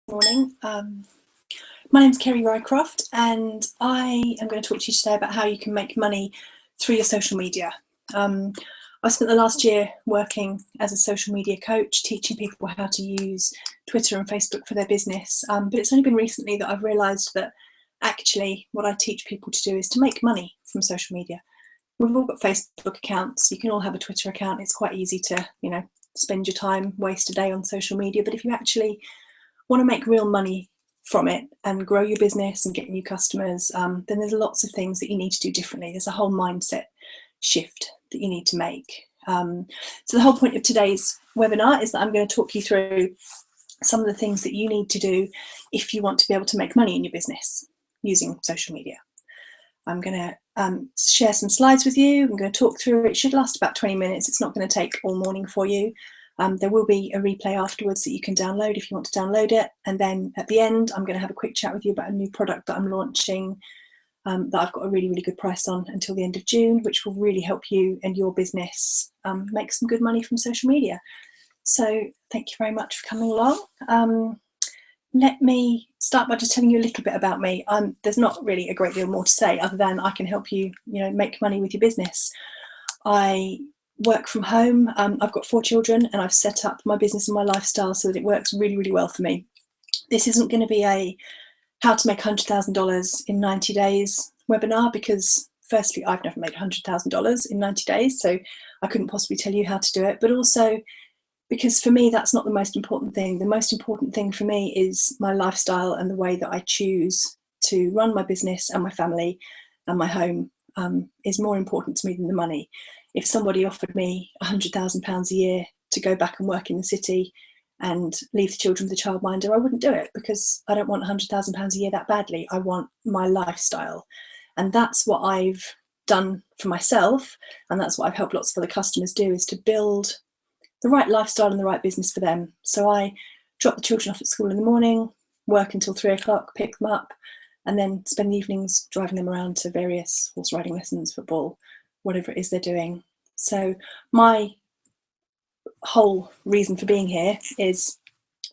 morning. My name's Kerry Rycroft, and I am going to talk to you today about how you can make money through your social media. I spent the last year working as a social media coach, teaching people how to use Twitter and Facebook for their business. But it's only been recently that I've realised that actually what I teach people to do is to make money from social media. We've all got Facebook accounts. You can all have a Twitter account. It's quite easy to, spend your time, waste a day on social media. But if you actually want to make real money from it and grow your business and get new customers, then there's lots of things that you need to do differently. There's a whole mindset shift that you need to make. So the whole point of today's webinar is that I'm going to talk you through some of the things that you need to do if you want to be able to make money in your business using social media. I'm going to share some slides with you. I'm going to talk through it. It should last about 20 minutes. It's not going to take all morning for you. There will be a replay afterwards that you can download if you want to download it. And then at the end, I'm going to have a quick chat with you about a new product that I'm launching that I've got a really, really good price on until the end of June, which will really help you and your business make some good money from social media. So thank you very much for coming along. Let me start by just telling you a little bit about me. There's not really a great deal more to say other than I can help you, make money with your business. I work from home. I've got 4 children and I've set up my business and my lifestyle so that it works really, really well for me. This isn't going to be a how to make $100,000 in 90 days webinar because firstly, I've never made $100,000 in 90 days, so I couldn't possibly tell you how to do it, but also because for me, that's not the most important thing. The most important thing for me is my lifestyle and the way that I choose to run my business and my family and my home is more important to me than the money. If somebody offered me £100,000 a year to go back and work in the city and leave the children with a childminder, I wouldn't do it because I don't want £100,000 a year that badly. I want my lifestyle. And that's what I've done for myself. And that's what I've helped lots of other customers do, is to build the right lifestyle and the right business for them. So I drop the children off at school in the morning, work until 3 o'clock, pick them up, and then spend the evenings driving them around to various horse riding lessons, football, whatever it is they're doing. So my whole reason for being here is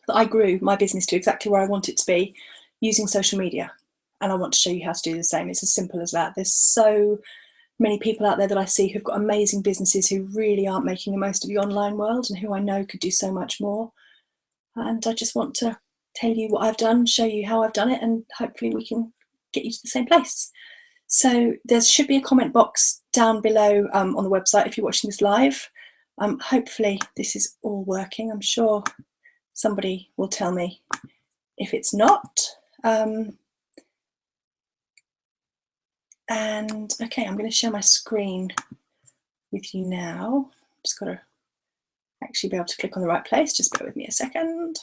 that I grew my business to exactly where I want it to be using social media. And I want to show you how to do the same. It's as simple as that. There's so many people out there that I see who've got amazing businesses who really aren't making the most of the online world and who I know could do so much more. And I just want to tell you what I've done, show you how I've done it, and hopefully we can get you to the same place. So there should be a comment box down below on the website if you're watching this live. Hopefully this is all working. I'm sure somebody will tell me if it's not. And okay, I'm going to share my screen with you now. Just got to actually be able to click on the right place. Just bear with me a second.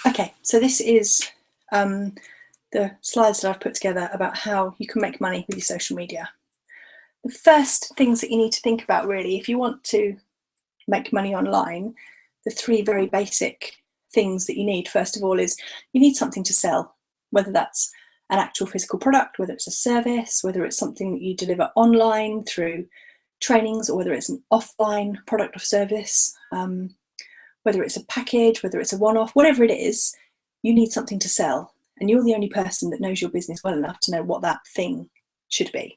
Okay, so this is the slides that I've put together about how you can make money with your social media. The first things that you need to think about really, if you want to make money online, the 3 very basic things that you need, first of all, is you need something to sell, whether that's an actual physical product, whether it's a service, whether it's something that you deliver online through trainings, or whether it's an offline product or service, whether it's a package, whether it's a one-off, whatever it is, you need something to sell. And you're the only person that knows your business well enough to know what that thing should be.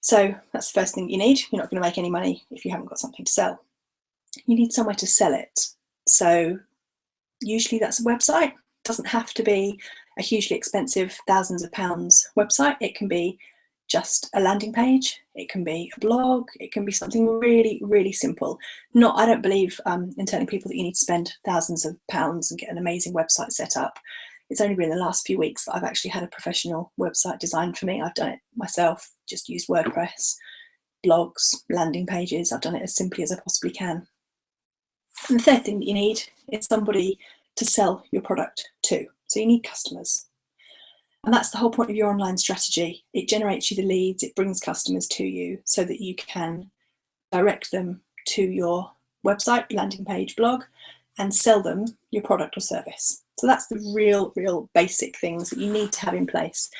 So that's the first thing you need. You're not going to make any money if you haven't got something to sell. You need somewhere to sell it. So usually that's a website. It doesn't have to be a hugely expensive thousands of pounds website. It can be just a landing page. It can be a blog. It can be something really, really simple. I don't believe in telling people that you need to spend thousands of pounds and get an amazing website set up. It's only been in the last few weeks that I've actually had a professional website designed for me. I've done it myself, just used WordPress, blogs, landing pages. I've done it as simply as I possibly can. And the third thing that you need is somebody to sell your product to. So you need customers. And that's the whole point of your online strategy. It generates you the leads, it brings customers to you so that you can direct them to your website, landing page, blog, and sell them your product or service. So that's the real basic things that you need to have in place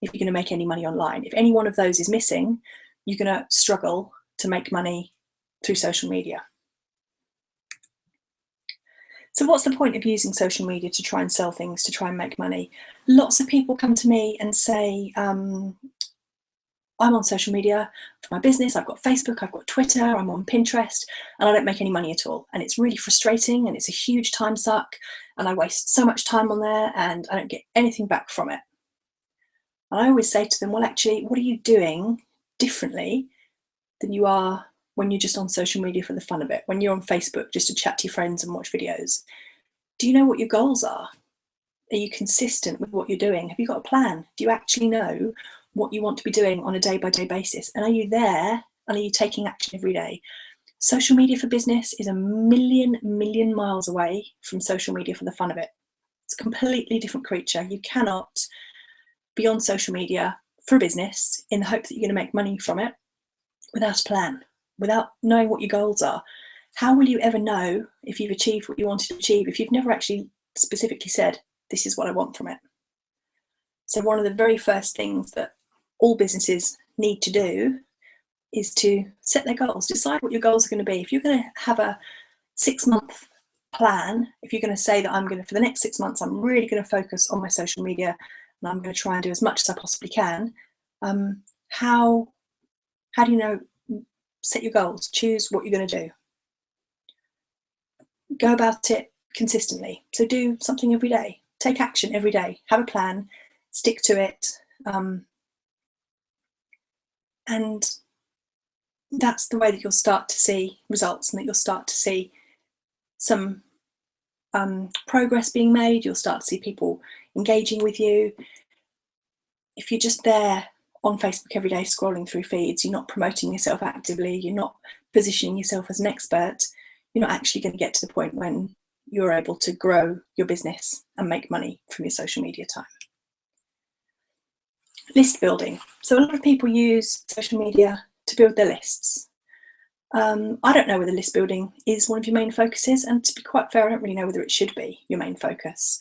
if you're going to make any money online. If any one of those is missing, you're going to struggle to make money through social media. So what's the point of using social media to try and sell things, to try and make money? Lots of people come to me and say, I'm on social media for my business. I've got Facebook, I've got Twitter, I'm on Pinterest, and I don't make any money at all. And it's really frustrating, and it's a huge time suck, and I waste so much time on there and I don't get anything back from it. And I always say to them, well, actually, what are you doing differently than you are when you're just on social media for the fun of it? When you're on Facebook just to chat to your friends and watch videos? Do you know what your goals are? Are you consistent with what you're doing? Have you got a plan? Do you actually know what you want to be doing on a day-by-day basis? And are you there? And are you taking action every day? Social media for business is a million miles away from social media for the fun of it. It's a completely different creature. You cannot be on social media for a business in the hope that you're going to make money from it without a plan, without knowing what your goals are. How will you ever know if you've achieved what you wanted to achieve if you've never actually specifically said, this is what I want from it? So one of the very first things that all businesses need to do is to set their goals, decide what your goals are going to be. If you're going to have a 6-month plan, if you're going to say that I'm going to, for the next 6 months, I'm really going to focus on my social media and I'm going to try and do as much as I possibly can, how do you know? Set your goals, choose what you're going to do. Go about it consistently. So do something every day, take action every day, have a plan, stick to it. And that's the way that you'll start to see results and that you'll start to see some progress being made. You'll start to see people engaging with you. If you're just there on Facebook every day scrolling through feeds, you're not promoting yourself actively, you're not positioning yourself as an expert, you're not actually going to get to the point when you're able to grow your business and make money from your social media time. List building. So a lot of people use social media to build their lists. I don't know whether list building is one of your main focuses, and to be quite fair, I don't really know whether it should be your main focus.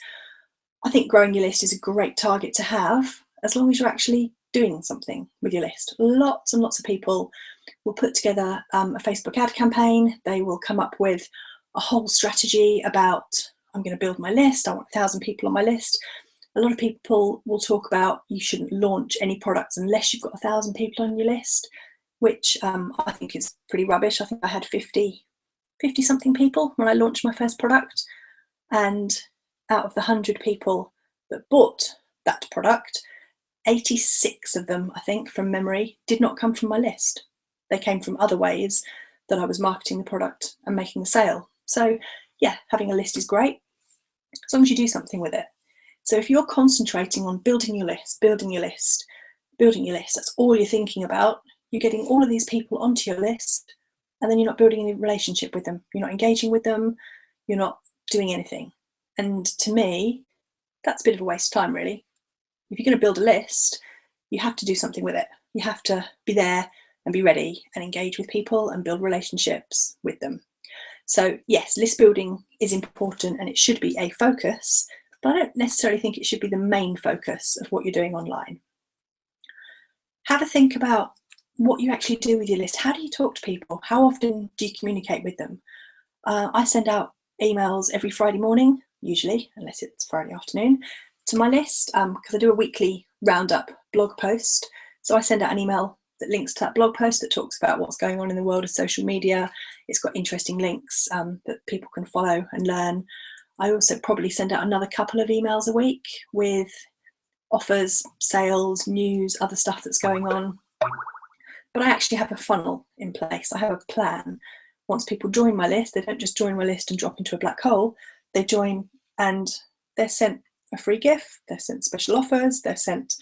I think growing your list is a great target to have, as long as you're actually doing something with your list. Lots and lots of people will put together a Facebook ad campaign. They will come up with a whole strategy about, I'm going to build my list, I want 1,000 people on my list. A lot of people will talk about you shouldn't launch any products unless you've got 1,000 people on your list, which I think is pretty rubbish. I think I had 50 something people when I launched my first product, and out of the 100 people that bought that product, 86 of them, I think, from memory, did not come from my list. They came from other ways that I was marketing the product and making the sale. So yeah, having a list is great, as long as you do something with it. So if you're concentrating on building your list, that's all you're thinking about, you're getting all of these people onto your list, and then you're not building any relationship with them. You're not engaging with them. You're not doing anything. And to me, that's a bit of a waste of time, really. If you're going to build a list, you have to do something with it. You have to be there and be ready and engage with people and build relationships with them. So yes, list building is important and it should be a focus, but I don't necessarily think it should be the main focus of what you're doing online. Have a think about what you actually do with your list. How do you talk to people? How often do you communicate with them? I send out emails every Friday morning, usually, unless it's Friday afternoon, to my list, because I do a weekly roundup blog post. So I send out an email that links to that blog post that talks about what's going on in the world of social media. It's got interesting links that people can follow and learn. I also probably send out another couple of emails a week with offers, sales, news, other stuff that's going on. But I actually have a funnel in place. I have a plan. Once people join my list, they don't just join my list and drop into a black hole. They join and they're sent a free gift, they're sent special offers, they're sent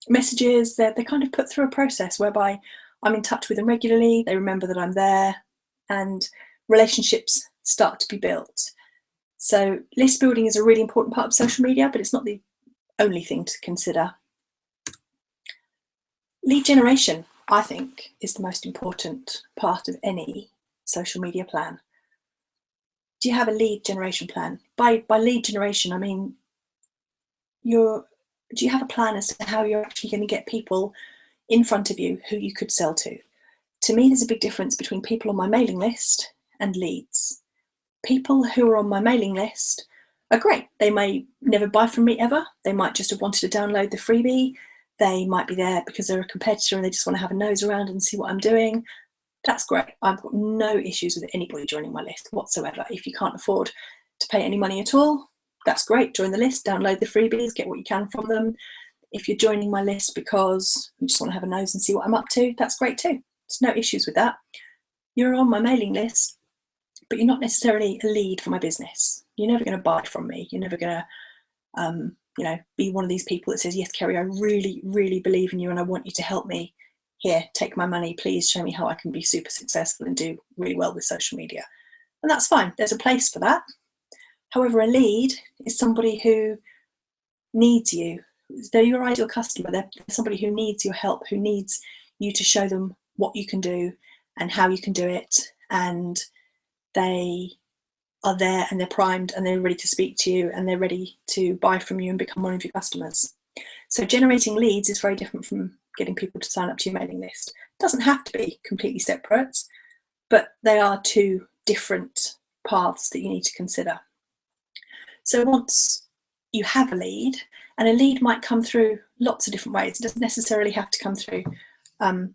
messages, they're kind of put through a process whereby I'm in touch with them regularly, they remember that I'm there, and relationships start to be built. So list building is a really important part of social media, but it's not the only thing to consider. Lead generation, I think, is the most important part of any social media plan. do you have a lead generation plan? By lead generation, I mean, do you have a plan as to how you're actually going to get people in front of you who you could sell to? To me, there's a big difference between people on my mailing list and leads. People who are on my mailing list are great. They may never buy from me ever. They might just have wanted to download the freebie. They might be there because they're a competitor and they just want to have a nose around and see what I'm doing. That's great. I've got no issues with anybody joining my list whatsoever. If you can't afford to pay any money at all, that's great. Join the list, download the freebies, get what you can from them. If you're joining my list because you just want to have a nose and see what I'm up to, that's great too. There's no issues with that. You're on my mailing list, but you're not necessarily a lead for my business. You're never going to buy from me. You're never going to, be one of these people that says, yes, Kerry, I really, really believe in you and I want you to help me. Here, take my money. Please show me how I can be super successful and do really well with social media. And that's fine. There's a place for that. However, a lead is somebody who needs you. They're your ideal customer. They're somebody who needs your help, who needs you to show them what you can do and how you can do it. And they are there and they're primed and they're ready to speak to you and they're ready to buy from you and become one of your customers. So generating leads is very different from getting people to sign up to your mailing list. It doesn't have to be completely separate, but they are two different paths that you need to consider. So once you have a lead, and a lead might come through lots of different ways. It doesn't necessarily have to come through your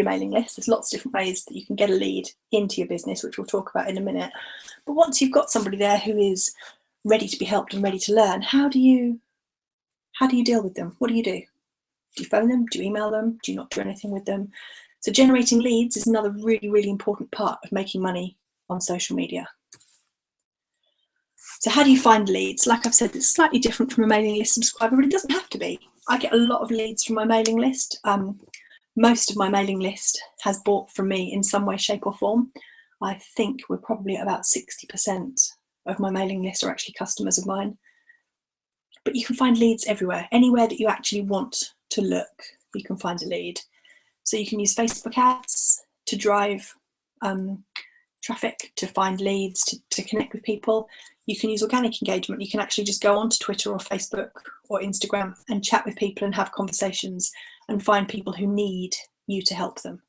mailing list. There's lots of different ways that you can get a lead into your business, which we'll talk about in a minute. But once you've got somebody there who is ready to be helped and ready to learn, how do you deal with them? What do you do? Do you phone them? Do you email them? Do you not do anything with them? So generating leads is another really, really important part of making money on social media. So how do you find leads? Like I've said, it's slightly different from a mailing list subscriber, but it doesn't have to be. I get a lot of leads from my mailing list. Most of my mailing list has bought from me in some way, shape or form. I think we're probably at about 60% of my mailing list are actually customers of mine. But you can find leads everywhere. Anywhere that you actually want to look, you can find a lead. So you can use Facebook ads to drive traffic, to find leads, to connect with people. You can use organic engagement. You can actually just go onto Twitter or Facebook or Instagram and chat with people and have conversations and find people who need you to help them.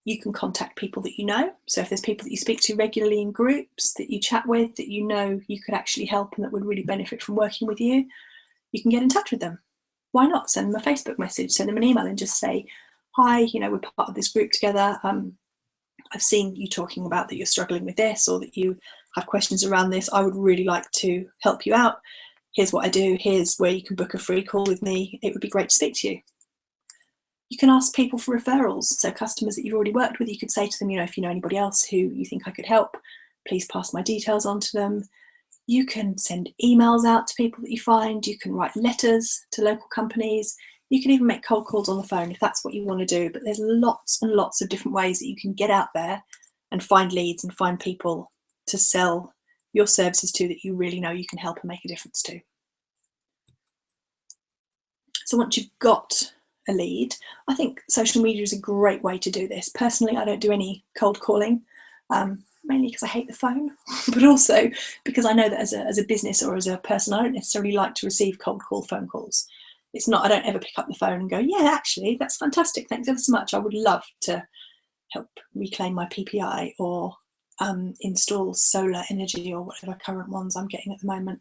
You can contact people that you know. So if there's people that you speak to regularly in groups that you chat with, that you know you could actually help and that would really benefit from working with you, you can get in touch with them. Why not send them a Facebook message, send them an email and just say, hi, we're part of this group together. I've seen you talking about that you're struggling with this or that you have questions around this. I would really like to help you out. Here's what I do. Here's where you can book a free call with me. It would be great to speak to you. You can ask people for referrals. So customers that you've already worked with, you could say to them, if you know anybody else who you think I could help, please pass my details on to them. You can send emails out to people that you find. You can write letters to local companies. You can even make cold calls on the phone if that's what you want to do. But there's lots and lots of different ways that you can get out there and find leads and find people to sell your services to that you really know you can help and make a difference to. So once you've got a lead, I think social media is a great way to do this. Personally, I don't do any cold calling, mainly because I hate the phone, but also because I know that as a business or as a person, I don't necessarily like to receive cold call phone calls. It's not, I don't ever pick up the phone and go, yeah, actually, that's fantastic. Thanks ever so much. I would love to help reclaim my PPI or install solar energy or whatever current ones I'm getting at the moment.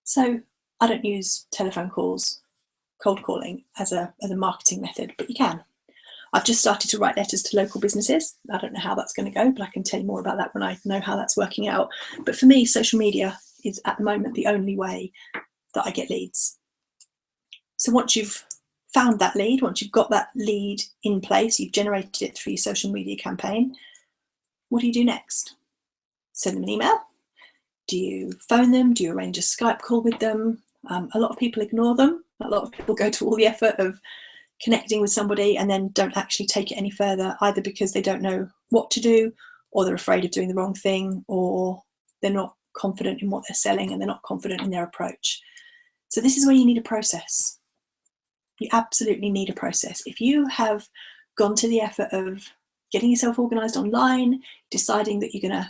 So I don't use telephone calls, cold calling as a marketing method, but you can. I've just started to write letters to local businesses. I don't know how that's going to go, but I can tell you more about that when I know how that's working out. But for me, social media is at the moment the only way that I get leads. So once you've found that lead, once you've got that lead in place, you've generated it through your social media campaign, what do you do next? Send them an email? Do you phone them? Do you arrange a Skype call with them? A lot of people ignore them. A lot of people go to all the effort of connecting with somebody and then don't actually take it any further, either because they don't know what to do, or they're afraid of doing the wrong thing, or they're not confident in what they're selling and they're not confident in their approach. So this is where you need a process. You absolutely need a process. If you have gone to the effort of getting yourself organized online, deciding that you're going to,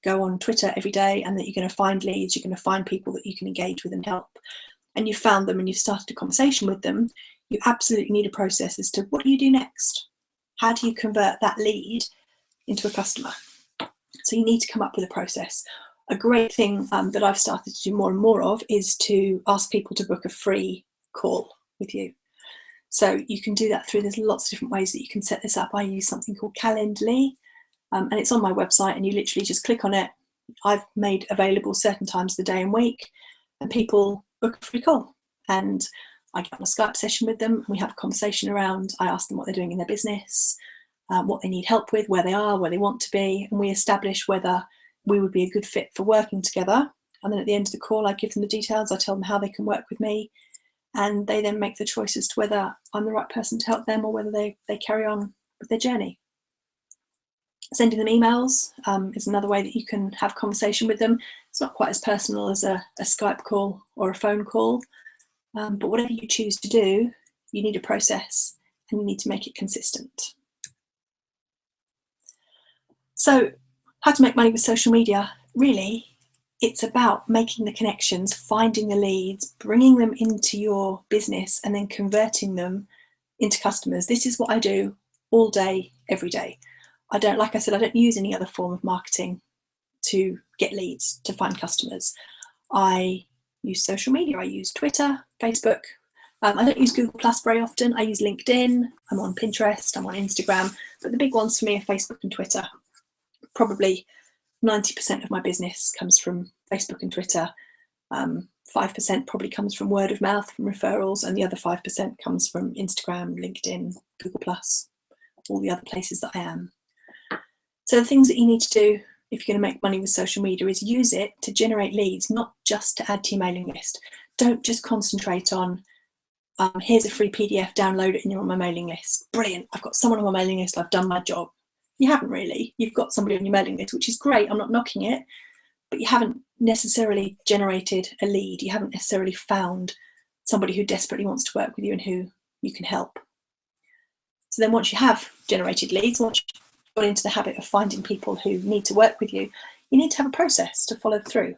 go on Twitter every day and that you're going to find leads, you're going to find people that you can engage with and help. And you've found them and you've started a conversation with them, you absolutely need a process as to what do you do next? How do you convert that lead into a customer? So you need to come up with a process. A great thing that I've started to do more and more of is to ask people to book a free call with you. So you can do that there's lots of different ways that you can set this up. I use something called Calendly, and it's on my website, and you literally just click on it. I've made available certain times of the day and week, and people book a free call. And I get on a Skype session with them, and we have a conversation around, I ask them what they're doing in their business, what they need help with, where they are, where they want to be, and we establish whether we would be a good fit for working together. And then at the end of the call, I give them the details, I tell them how they can work with me, and they then make the choice as to whether I'm the right person to help them or whether they carry on with their journey. Sending them emails is another way that you can have conversation with them. It's not quite as personal as a Skype call or a phone call, but whatever you choose to do, you need a process and you need to make it consistent. So how to make money with social media? Really, it's about making the connections, finding the leads, bringing them into your business and then converting them into customers. This is what I do all day, every day. Like I said, I don't use any other form of marketing to get leads, to find customers. I use social media. I use Twitter, Facebook. I don't use Google Plus very often. I use LinkedIn. I'm on Pinterest. I'm on Instagram. But the big ones for me are Facebook and Twitter. Probably 90% of my business comes from Facebook and Twitter. 5% probably comes from word of mouth, from referrals, and the other 5% comes from Instagram, LinkedIn, Google Plus, all the other places that I am. So the things that you need to do if you're going to make money with social media is use it to generate leads, not just to add to your mailing list. Don't just concentrate on, here's a free PDF, download it and you're on my mailing list. Brilliant, I've got someone on my mailing list, I've done my job. You haven't really. You've got somebody on your mailing list, which is great, I'm not knocking it, but you haven't necessarily generated a lead. You haven't necessarily found somebody who desperately wants to work with you and who you can help. So then once you have generated leads, once you've got into the habit of finding people who need to work with you, you need to have a process to follow through.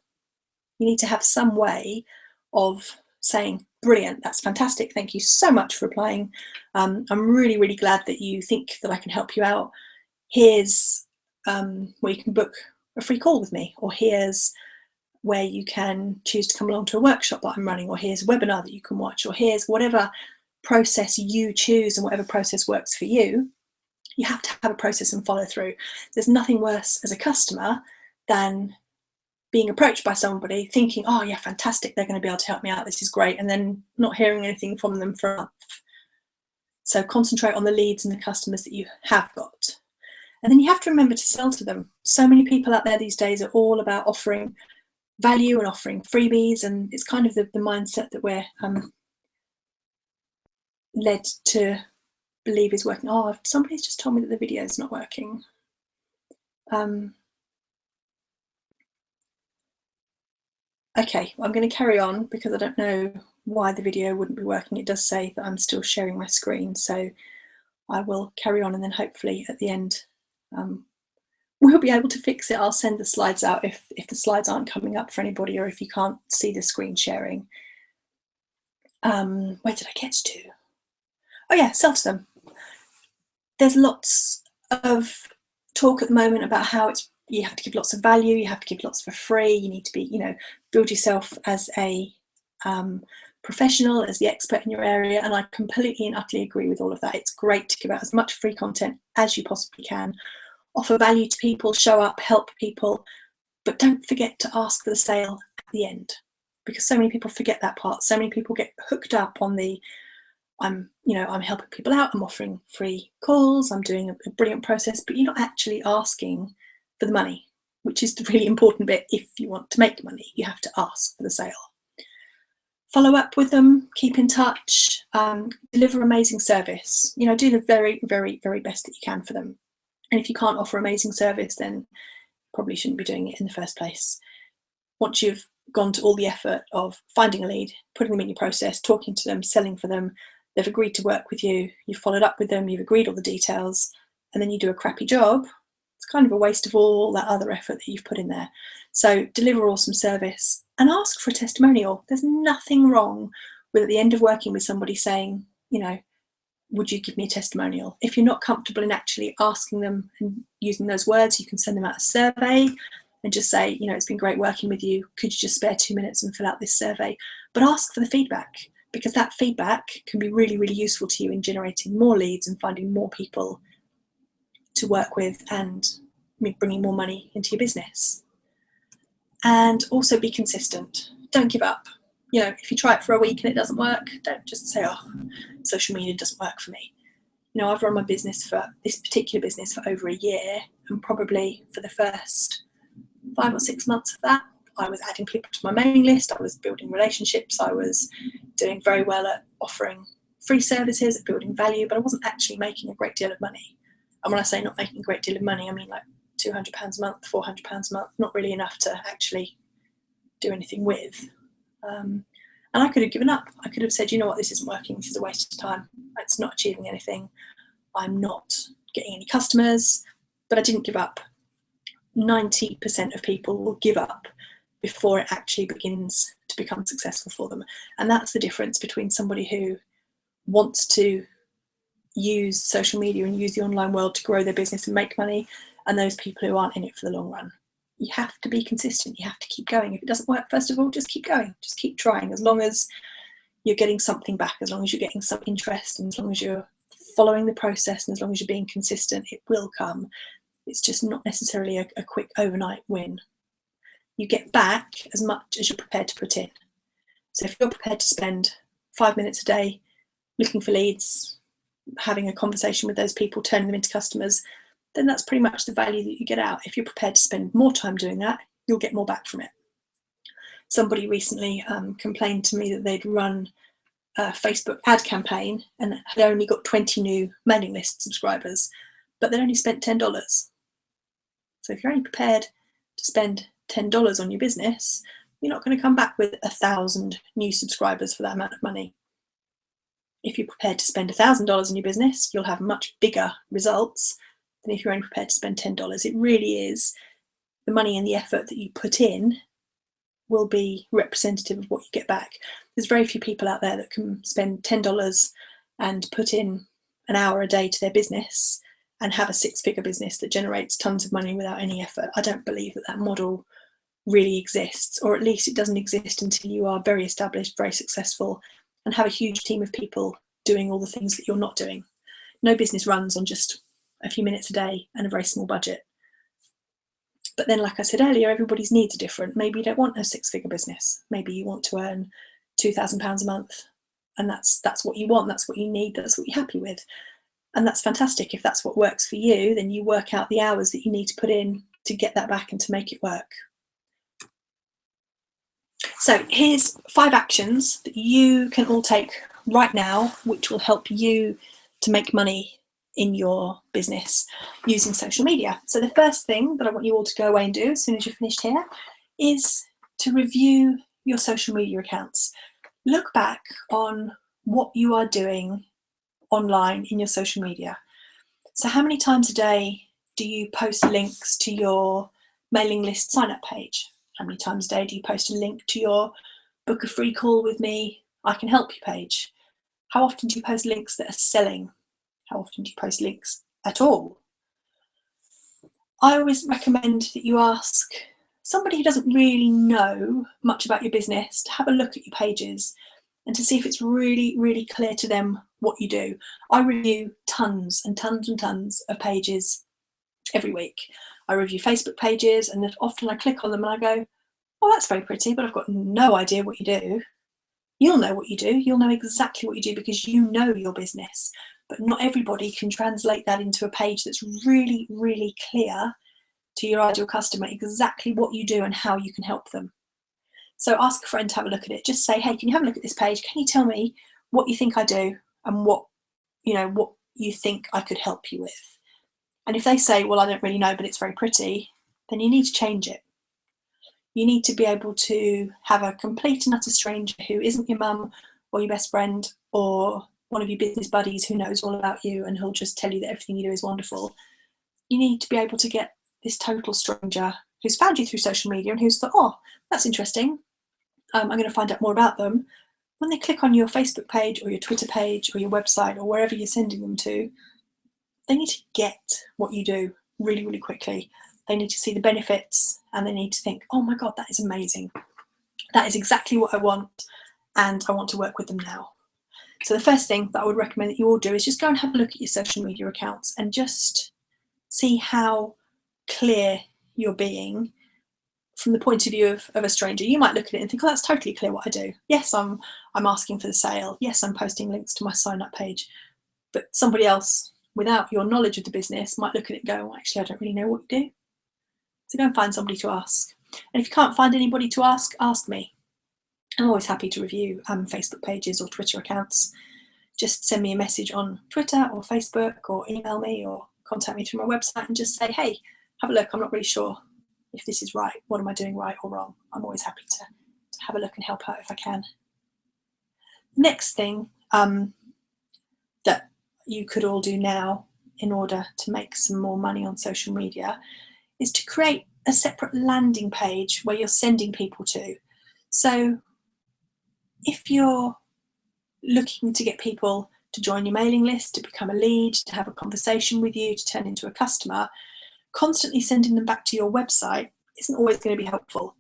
You need to have some way of saying, brilliant, that's fantastic, thank you so much for applying. I'm really, really glad that you think that I can help you out. Here's where you can book a free call with me, or here's where you can choose to come along to a workshop that I'm running, or here's a webinar that you can watch, or here's whatever process you choose and whatever process works for you. You have to have a process and follow through. There's nothing worse as a customer than being approached by somebody thinking, oh yeah, fantastic, they're going to be able to help me out, this is great, and then not hearing anything from them for a month. So concentrate on the leads and the customers that you have got. And then you have to remember to sell to them. So many people out there these days are all about offering value and offering freebies, and it's kind of the mindset that we're led to believe is working. Oh, somebody's just told me that the video is not working. Okay, well, I'm going to carry on because I don't know why the video wouldn't be working. It does say that I'm still sharing my screen, so I will carry on, and then hopefully at the end we'll be able to fix it. I'll send the slides out if the slides aren't coming up for anybody, or if you can't see the screen sharing. Where did I get to? Oh yeah, sell to them. There's lots of talk at the moment about how you have to give lots of value, you have to give lots for free, you need to be, build yourself as a professional, as the expert in your area, and I completely and utterly agree with all of that. It's great to give out as much free content as you possibly can, offer value to people, show up, help people, but don't forget to ask for the sale at the end, because so many people forget that part. So many people get hooked up on the I'm helping people out, I'm offering free calls, I'm doing a brilliant process, but you're not actually asking for the money, which is the really important bit. If you want to make money, you have to ask for the sale. Follow up with them, keep in touch, deliver amazing service. Do the very, very, very best that you can for them. And if you can't offer amazing service, then probably shouldn't be doing it in the first place. Once you've gone to all the effort of finding a lead, putting them in your process, talking to them, selling for them, they've agreed to work with you, you've followed up with them, you've agreed all the details, and then you do a crappy job, it's kind of a waste of all that other effort that you've put in there. So deliver awesome service and ask for a testimonial. There's nothing wrong with, at the end of working with somebody, saying, you know, would you give me a testimonial? If you're not comfortable in actually asking them and using those words, you can send them out a survey and just say, you know, it's been great working with you. Could you just spare 2 minutes and fill out this survey? But ask for the feedback, because that feedback can be really, really useful to you in generating more leads and finding more people to work with and bringing more money into your business. And also be consistent. Don't give up. You know, if you try it for a week and it doesn't work, don't just say, oh, social media doesn't work for me. You know, I've run my business, for this particular business, for over a year, and probably for the first 5 or 6 months of that, I was adding people to my mailing list, I was building relationships, I was doing very well at offering free services, at building value, but I wasn't actually making a great deal of money. And when I say not making a great deal of money, I mean like £200 a month, £400 a month, not really enough to actually do anything with. And I could have given up. I could have said, you know what, this isn't working, this is a waste of time, it's not achieving anything, I'm not getting any customers. But I didn't give up. 90% of people will give up before it actually begins to become successful for them. And that's the difference between somebody who wants to use social media and use the online world to grow their business and make money, and those people who aren't in it for the long run. You have to be consistent. You have to keep going. If it doesn't work, first of all, just keep going. Just keep trying. As long as you're getting something back, as long as you're getting some interest, and as long as you're following the process, and as long as you're being consistent, it will come. It's just not necessarily a quick overnight win. You get back as much as you're prepared to put in. So if you're prepared to spend 5 minutes a day looking for leads, having a conversation with those people, turning them into customers, then that's pretty much the value that you get out. If you're prepared to spend more time doing that, you'll get more back from it. Somebody recently complained to me that they'd run a Facebook ad campaign and had only got 20 new mailing list subscribers, but they'd only spent $10. So if you're only prepared to spend $10 on your business, you're not going to come back with 1,000 new subscribers for that amount of money. If you're prepared to spend $1,000 in your business, you'll have much bigger results than if you're only prepared to spend $10. It really is the money and the effort that you put in will be representative of what you get back. There's very few people out there that can spend $10 and put in an hour a day to their business and have a 6-figure business that generates tons of money without any effort. I don't believe that that model really exists, or at least it doesn't exist until you are very established, very successful, and have a huge team of people doing all the things that you're not doing. No business runs on just a few minutes a day and a very small budget. But then, like I said earlier, everybody's needs are different. Maybe you don't want a 6-figure business. Maybe you want to earn £2,000 a month, and that's what you want, that's what you need, that's what you're happy with. And that's fantastic. If that's what works for you, then you work out the hours that you need to put in to get that back and to make it work. So here's 5 actions that you can all take right now, which will help you to make money in your business using social media. So the first thing that I want you all to go away and do as soon as you're finished here is to review your social media accounts. Look back on what you are doing online in your social media. So how many times a day do you post links to your mailing list sign up page? How many times a day do you post a link to your book a free call with me, I can help you page? How often do you post links that are selling? How often do you post links at all? I always recommend that you ask somebody who doesn't really know much about your business to have a look at your pages and to see if it's really, really clear to them what you do. I review tons and tons and tons of pages every week. I review Facebook pages, and often I click on them and I go, oh, that's very pretty, but I've got no idea what you do. You'll know what you do. You'll know exactly what you do because you know your business. But not everybody can translate that into a page that's really, really clear to your ideal customer, exactly what you do and how you can help them. So ask a friend to have a look at it. Just say, hey, can you have a look at this page? Can you tell me what you think I do and what you think I could help you with? And if they say, well, I don't really know, but it's very pretty, then you need to change it. You need to be able to have a complete and utter stranger who isn't your mum or your best friend or one of your business buddies who knows all about you and who'll just tell you that everything you do is wonderful. You need to be able to get this total stranger who's found you through social media and who's thought, oh, that's interesting. I'm going to find out more about them. When they click on your Facebook page or your Twitter page or your website or wherever you're sending them to, they need to get what you do really, really quickly. They need to see the benefits and they need to think, oh my God, that is amazing. That is exactly what I want and I want to work with them now. So the first thing that I would recommend that you all do is just go and have a look at your social media accounts and just see how clear you're being from the point of view of a stranger. You might look at it and think, oh, that's totally clear what I do. Yes, I'm asking for the sale. Yes, I'm posting links to my sign up page. But somebody else, without your knowledge of the business, might look at it and go, well, actually, I don't really know what you do. So go and find somebody to ask. And if you can't find anybody to ask me. I'm always happy to review Facebook pages or Twitter accounts. Just send me a message on Twitter or Facebook or email me or contact me through my website and just say, hey, have a look. I'm not really sure if this is right. What am I doing right or wrong? I'm always happy to have a look and help out if I can. Next thing that you could all do now in order to make some more money on social media is to create a separate landing page where you're sending people to. So if you're looking to get people to join your mailing list, to become a lead, to have a conversation with you, to turn into a customer, constantly sending them back to your website isn't always going to be helpful.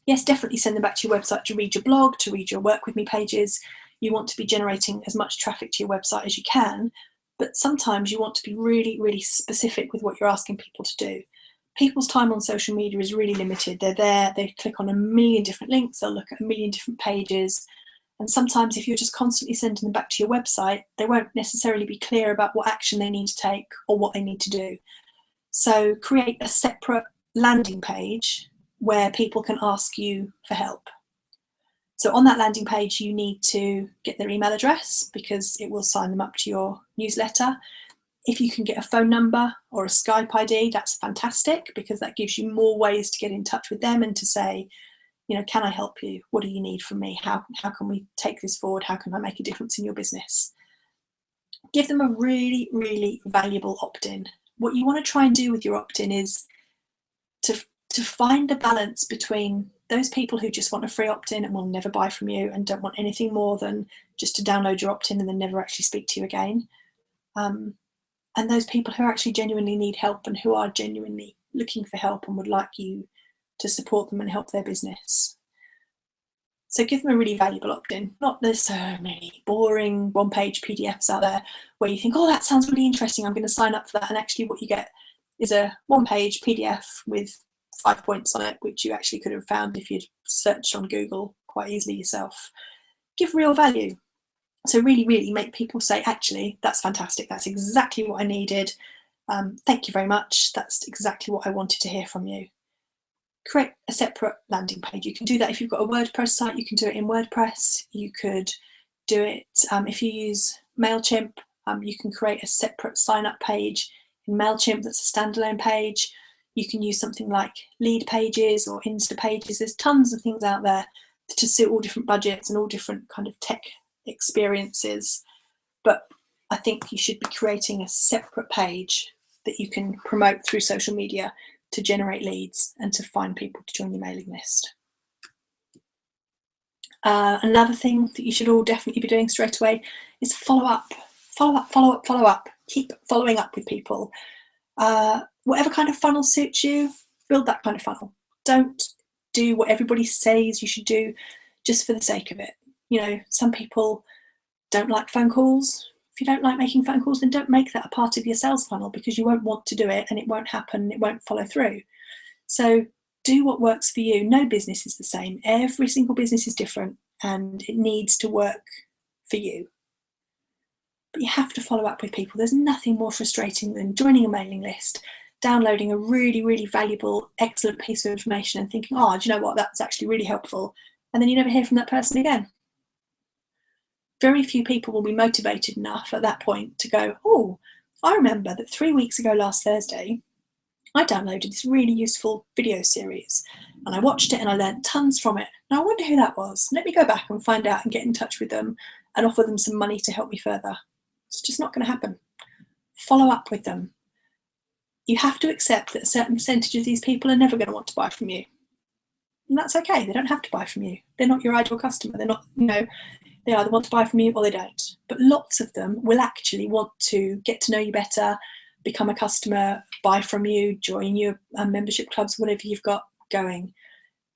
Yes, definitely send them back to your website to read your blog, to read your Work With Me pages. You want to be generating as much traffic to your website as you can, but sometimes you want to be really, really specific with what you're asking people to do. People's time on social media is really limited. They're there, they click on a million different links, they'll look at a million different pages. And sometimes if you're just constantly sending them back to your website, they won't necessarily be clear about what action they need to take or what they need to do. So create a separate landing page where people can ask you for help. So on that landing page, you need to get their email address because it will sign them up to your newsletter. If you can get a phone number or a Skype ID, that's fantastic because that gives you more ways to get in touch with them and to say, you know, can I help you? What do you need from me? How can we take this forward? How can I make a difference in your business? Give them a really, really valuable opt-in. What you want to try and do with your opt-in is to find the balance between those people who just want a free opt-in and will never buy from you and don't want anything more than just to download your opt-in and then never actually speak to you again. And those people who actually genuinely need help and who are genuinely looking for help and would like you to support them and help their business. So give them a really valuable opt-in. Not there's so many boring one-page PDFs out there where you think, oh, that sounds really interesting, I'm going to sign up for that. And actually what you get is a one-page PDF with 5 points on it, which you actually could have found if you'd searched on Google quite easily yourself. Give real value. So really, really make people say, actually, that's fantastic. That's exactly what I needed. Thank you very much. That's exactly what I wanted to hear from you. Create a separate landing page. You can do that if you've got a WordPress site. You can do it in WordPress. You could do it if you use MailChimp. You can create a separate sign-up page in MailChimp that's a standalone page. You can use something like Lead Pages or Insta Pages. There's tons of things out there to suit all different budgets and all different kind of tech experiences. But I think you should be creating a separate page that you can promote through social media to generate leads and to find people to join your mailing list. Another thing that you should all definitely be doing straight away is follow up. Keep following up with people. Whatever kind of funnel suits you, build that kind of funnel. Don't do what everybody says you should do just for the sake of it. You know, some people don't like phone calls. If you don't like making phone calls, then don't make that a part of your sales funnel because you won't want to do it and it won't happen, it won't follow through. So do what works for you. No business is the same. Every single business is different and it needs to work for you. But you have to follow up with people. There's nothing more frustrating than joining a mailing list, downloading a really, really valuable, excellent piece of information and thinking, oh, do you know what, that's actually really helpful. And then you never hear from that person again. Very few people will be motivated enough at that point to go, oh, I remember that 3 weeks ago last Thursday, I downloaded this really useful video series and I watched it and I learned tons from it. Now I wonder who that was. Let me go back and find out and get in touch with them and offer them some money to help me further. It's just not going to happen. Follow up with them. You have to accept that a certain percentage of these people are never going to want to buy from you. And that's okay. They don't have to buy from you. They're not your ideal customer. They're not, they either want to buy from you or they don't. But lots of them will actually want to get to know you better, become a customer, buy from you, join your membership clubs, whatever you've got going.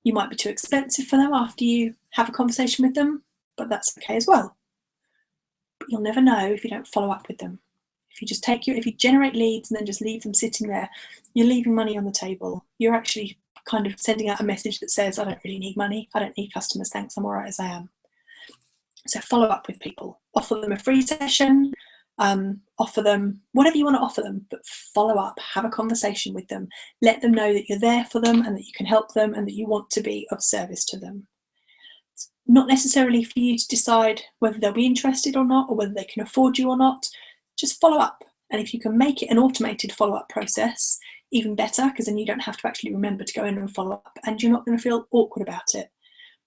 You might be too expensive for them after you have a conversation with them, but that's okay as well. But you'll never know if you don't follow up with them. If you generate leads and then just leave them sitting there, you're leaving money on the table. You're actually kind of sending out a message that says, I don't really need money. I don't need customers. Thanks. I'm all right as I am. So follow up with people. Offer them a free session. Offer them whatever you want to offer them, but follow up. Have a conversation with them. Let them know that you're there for them and that you can help them and that you want to be of service to them. It's not necessarily for you to decide whether they'll be interested or not, or whether they can afford you or not. Just follow up. And if you can make it an automated follow-up process, even better, because then you don't have to actually remember to go in and follow up, and you're not going to feel awkward about it.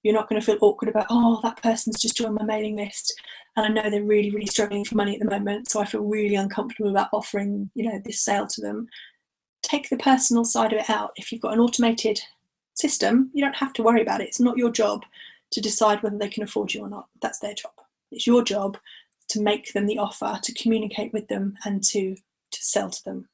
You're not going to feel awkward about, oh, that person's just joined my mailing list and I know they're really, really struggling for money at the moment, so I feel really uncomfortable about offering, this sale to them. Take the personal side of it out. If you've got an automated system, you don't have to worry about it. It's not your job to decide whether they can afford you or not. That's their job. It's your job to make them the offer, to communicate with them and to sell to them.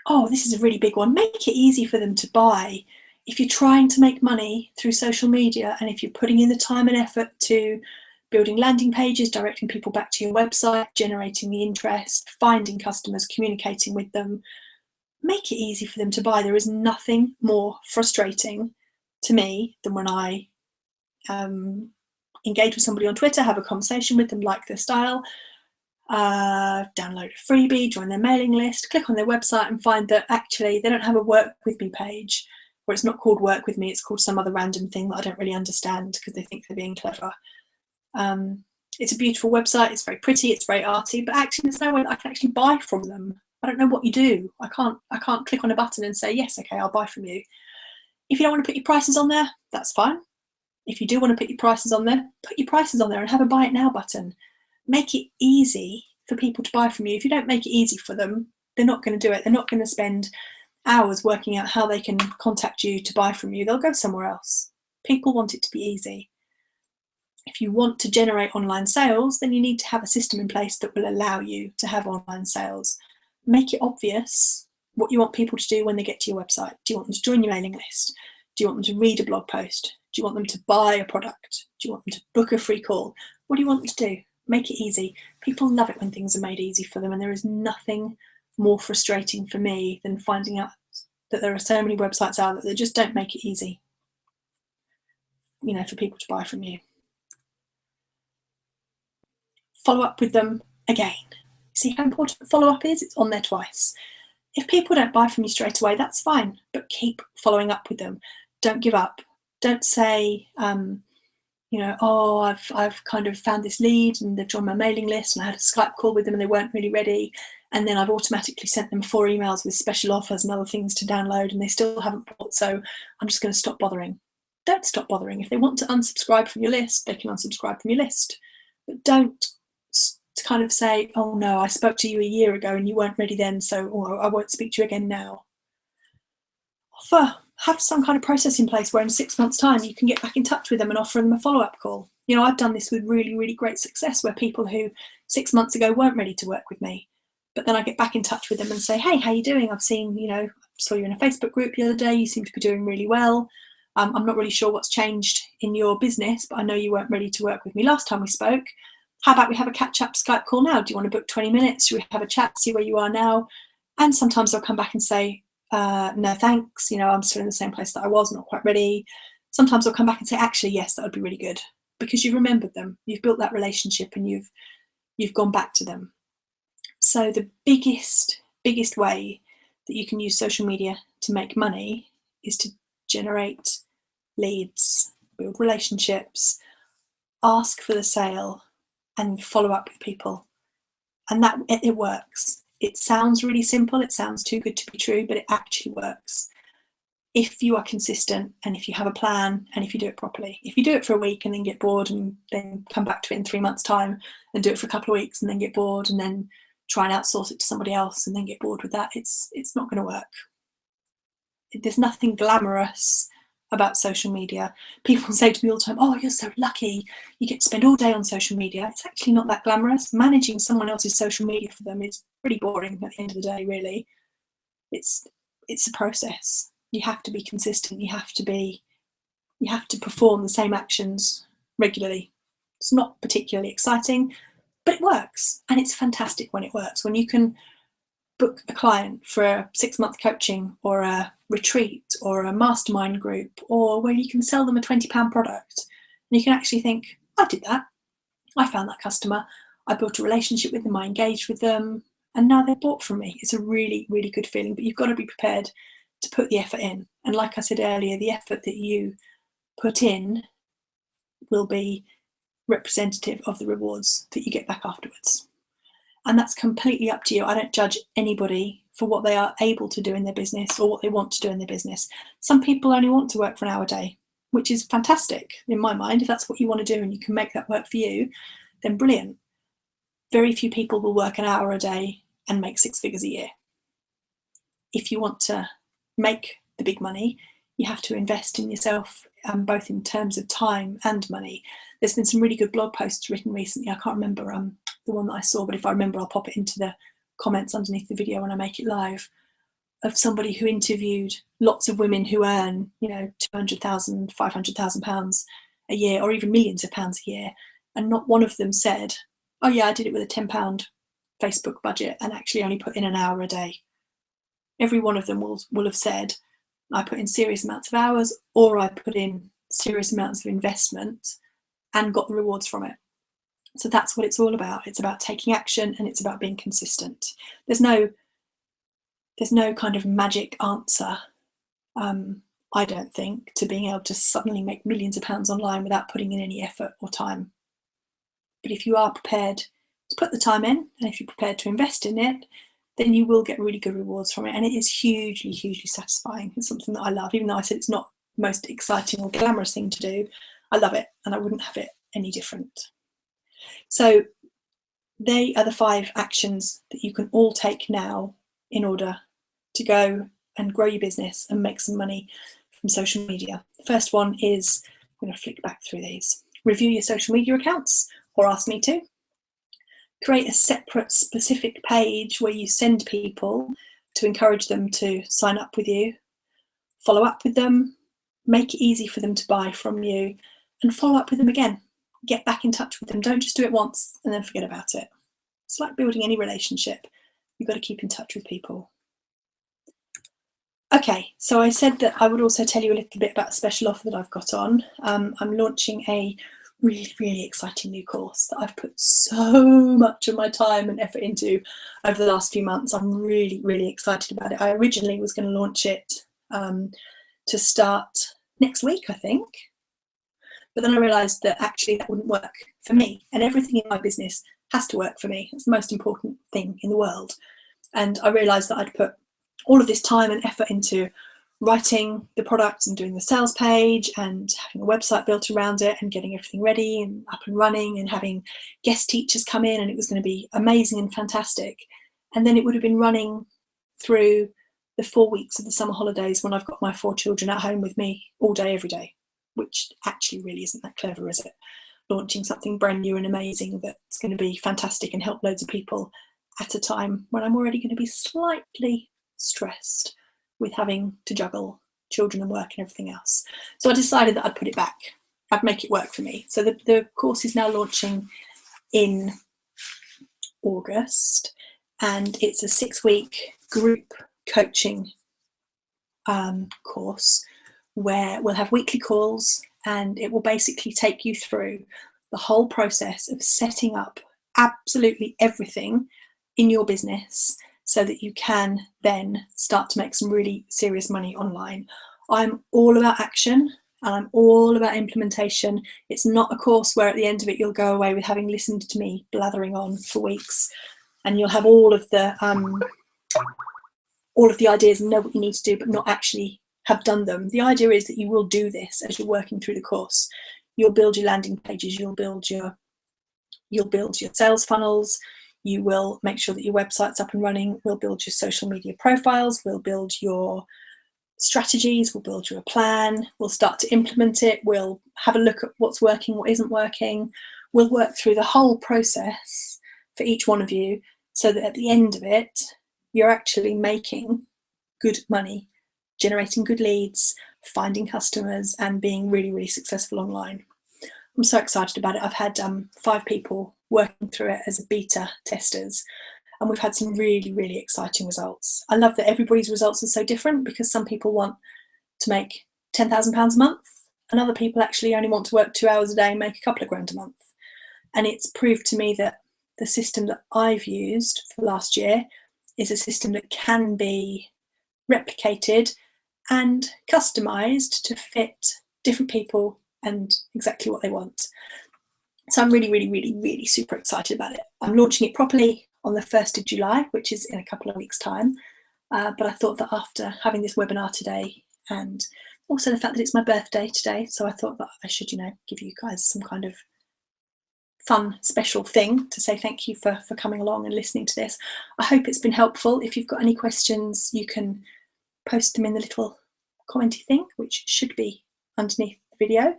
Oh, this is a really big one. Make it easy for them to buy. If you're trying to make money through social media, and if you're putting in the time and effort to building landing pages, directing people back to your website, generating the interest, finding customers, communicating with them, make it easy for them to buy. There is nothing more frustrating to me than when I engage with somebody on Twitter, have a conversation with them, like their style, download a freebie, join their mailing list, click on their website and find that actually they don't have a work with me page, or it's not called work with me, it's called some other random thing that I don't really understand because they think they're being clever. It's a beautiful website, it's very pretty, it's very arty, but actually there's no way that I can actually buy from them. I don't know what you do. I can't click on a button and say, yes, okay, I'll buy from you. If you don't want to put your prices on there, that's fine. If you do want to put your prices on there, put your prices on there and have a buy it now button. Make it easy for people to buy from you. If you don't make it easy for them, they're not going to do it. They're not going to spend hours working out how they can contact you to buy from you. They'll go somewhere else. People want it to be easy. If you want to generate online sales, then you need to have a system in place that will allow you to have online sales. Make it obvious what you want people to do when they get to your website. Do you want them to join your mailing list? Do you want them to read a blog post? Do you want them to buy a product? Do you want them to book a free call? What do you want them to do? Make it easy. People love it when things are made easy for them, and there is nothing more frustrating for me than finding out that there are so many websites out there that just don't make it easy, for people to buy from you. Follow up with them again. See how important follow-up is? It's on there twice. If people don't buy from you straight away, that's fine, but keep following up with them. Don't give up. Don't say, oh, I've kind of found this lead and they've joined my mailing list and I had a Skype call with them and they weren't really ready. And then I've automatically sent them 4 emails with special offers and other things to download and they still haven't bought, so I'm just going to stop bothering. Don't stop bothering. If they want to unsubscribe from your list, they can unsubscribe from your list. But don't kind of say, oh no, I spoke to you a year ago and you weren't ready then, so I won't speak to you again now. Have some kind of process in place where in 6 months' time you can get back in touch with them and offer them a follow-up call. I've done this with really, really great success where people who 6 months ago weren't ready to work with me, but then I get back in touch with them and say, hey, how you doing? I've seen, saw you in a Facebook group the other day. You seem to be doing really well. I'm not really sure what's changed in your business, but I know you weren't ready to work with me last time we spoke. How about we have a catch-up Skype call now? Do you want to book 20 minutes? Should we have a chat, see where you are now? And sometimes they'll come back and say, no thanks, I'm still in the same place that I was, not quite ready. Sometimes they'll come back and say, actually, yes, that would be really good, because you've remembered them, you've built that relationship and you've gone back to them. So the biggest way that you can use social media to make money is to generate leads, build relationships, ask for the sale and follow up with people. And that it works. It sounds really simple, it sounds too good to be true, but it actually works. if you are consistent and if you have a plan and if you do it properly. If you do it for a week and then get bored and then come back to it in 3 months' time and do it for a couple of weeks and then get bored and then try and outsource it to somebody else and then get bored with that, it's not going to work. There's nothing glamorous about social media. People say to me all the time, oh, you're so lucky, you get to spend all day on social media. It's actually not that glamorous. Managing someone else's social media for them is pretty boring at the end of the day, really. It's a process. You have to be consistent. You have to perform the same actions regularly. It's not particularly exciting, but it works. And it's fantastic when it works. When you can book a client for a 6-month coaching or a retreat or a mastermind group, or where you can sell them a £20 product and you can actually think, I did that. I found that customer. I built a relationship with them. I engaged with them. And now they've bought from me. It's a really, really good feeling, but you've got to be prepared to put the effort in. And like I said earlier, the effort that you put in will be representative of the rewards that you get back afterwards. And that's completely up to you. I don't judge anybody for what they are able to do in their business or what they want to do in their business. Some people only want to work for an hour a day, which is fantastic in my mind. If that's what you want to do and you can make that work for you, then brilliant. Very few people will work an hour a day and make 6 figures a year. If you want to make the big money, you have to invest in yourself, both in terms of time and money. There's been some really good blog posts written recently. I can't remember the one that I saw, but if I remember, I'll pop it into the comments underneath the video when I make it live, of somebody who interviewed lots of women who earn, £200,000, £500,000 a year, or even millions of pounds a year. And not one of them said, oh yeah, I did it with a £10 Facebook budget and actually only put in an hour a day. Every one of them will have said, I put in serious amounts of hours, or I put in serious amounts of investment and got the rewards from it. So that's what it's all about. It's about taking action and it's about being consistent. There's no kind of magic answer, I don't think, to being able to suddenly make millions of pounds online without putting in any effort or time. But if you are prepared to put the time in, and if you're prepared to invest in it, then you will get really good rewards from it. And it is hugely, hugely satisfying. It's something that I love, even though I said it's not the most exciting or glamorous thing to do. I love it, and I wouldn't have it any different. So they are the 5 actions that you can all take now in order to go and grow your business and make some money from social media. The first one is, I'm going to flick back through these. Review your social media accounts, or ask me to. Create a separate specific page where you send people to encourage them to sign up with you. Follow up with them, make it easy for them to buy from you, and follow up with them again. Get back in touch with them. Don't just do it once and then forget about it. It's like building any relationship. You've got to keep in touch with people. Okay, so I said that I would also tell you a little bit about a special offer that I've got on. I'm launching a really, really exciting new course that I've put so much of my time and effort into over the last few months. I'm really, really excited about it. I originally was going to launch it to start next week, I think. But then I realised that actually that wouldn't work for me. And everything in my business has to work for me. It's the most important thing in the world. And I realised that I'd put all of this time and effort into writing the product and doing the sales page and having a website built around it and getting everything ready and up and running and having guest teachers come in, and it was going to be amazing and fantastic. And then it would have been running through the 4 weeks of the summer holidays when I've got my 4 children at home with me all day, every day, which actually really isn't that clever, is it? Launching something brand new and amazing that's going to be fantastic and help loads of people at a time when I'm already going to be slightly stressed with having to juggle children and work and everything else. So I decided that I'd put it back. I'd make it work for me. So the course is now launching in August, and it's a 6-week group coaching course where we'll have weekly calls, and it will basically take you through the whole process of setting up absolutely everything in your business so that you can then start to make some really serious money online. I'm all about action and I'm all about implementation. It's not a course where at the end of it you'll go away with having listened to me blathering on for weeks and you'll have all of the ideas and know what you need to do, but not actually have done them. The idea is that you will do this as you're working through the course. You'll build your landing pages, you'll build your sales funnels, you will make sure that your website's up and running, we'll build your social media profiles, we'll build your strategies, we'll build you a plan, we'll start to implement it, we'll have a look at what's working, what isn't working, we'll work through the whole process for each one of you so that at the end of it, you're actually making good money, generating good leads, finding customers, and being really, really successful online. I'm so excited about it. I've had 5 people working through it as a beta testers, and we've had some really, really exciting results. I love that everybody's results are so different, because some people want to make £10,000 a month, and other people actually only want to work 2 hours a day and make a couple of grand a month. And it's proved to me that the system that I've used for last year is a system that can be replicated and customized to fit different people and exactly what they want. So I'm really, really, really, really super excited about it. I'm launching it properly on the 1st of July, which is in a couple of weeks' time. But I thought that after having this webinar today, and also the fact that it's my birthday today, so I thought that I should, give you guys some kind of fun, special thing to say thank you for coming along and listening to this. I hope it's been helpful. If you've got any questions, you can post them in the little commenty thing, which should be underneath the video.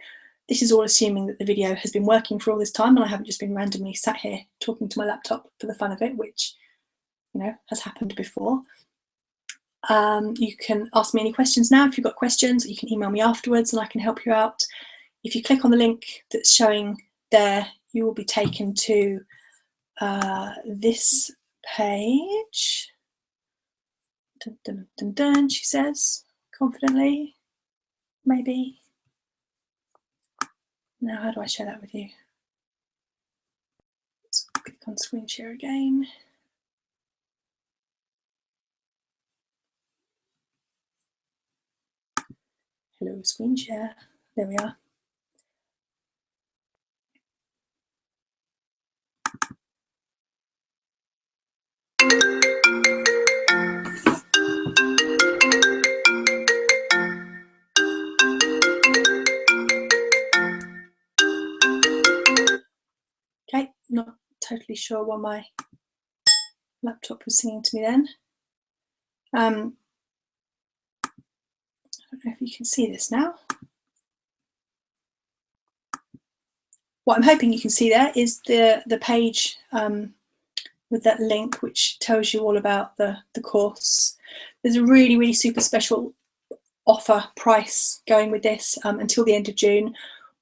This is all assuming that the video has been working for all this time and I haven't just been randomly sat here talking to my laptop for the fun of it, which, has happened before. You can ask me any questions now if you've got questions, or you can email me afterwards and I can help you out. If you click on the link that's showing there, you will be taken to this page. Dun, dun, dun, dun, she says confidently, maybe. Now, how do I share that with you? Let's click on screen share again. Hello, screen share. There we are. Okay, not totally sure why my laptop was singing to me then. I don't know if you can see this now. What I'm hoping you can see there is the page with that link, which tells you all about the course. There's a really, really super special offer price going with this until the end of June.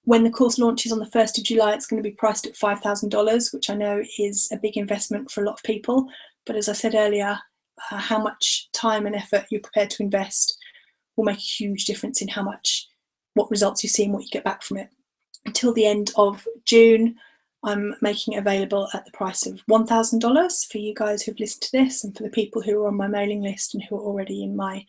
When the course launches on the 1st of July, it's going to be priced at $5,000, which I know is a big investment for a lot of people. But as I said earlier, how much time and effort you're prepared to invest will make a huge difference in what results you see and what you get back from it. Until the end of June, I'm making it available at the price of $1,000 for you guys who've listened to this, and for the people who are on my mailing list and who are already in my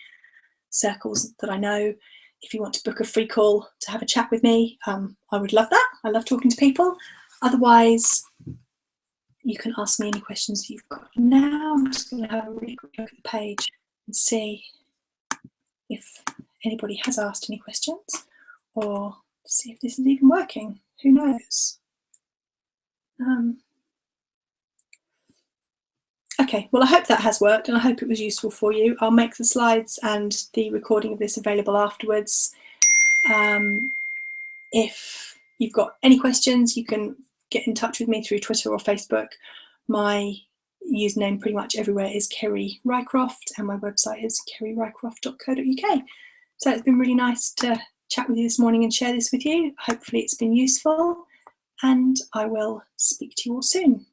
circles that I know. If you want to book a free call to have a chat with me, I would love that. I love talking to people. Otherwise, you can ask me any questions you've got now. I'm just going to have a really quick look at the page and see if anybody has asked any questions, or see if this is even working. Who knows? Okay, well, I hope that has worked and I hope it was useful for you. I'll make the slides and the recording of this available afterwards. If you've got any questions, you can get in touch with me through Twitter or Facebook. My username pretty much everywhere is Kerry Rycroft, and my website is kerryrycroft.co.uk. So it's been really nice to chat with you this morning and share this with you. Hopefully it's been useful, and I will speak to you all soon.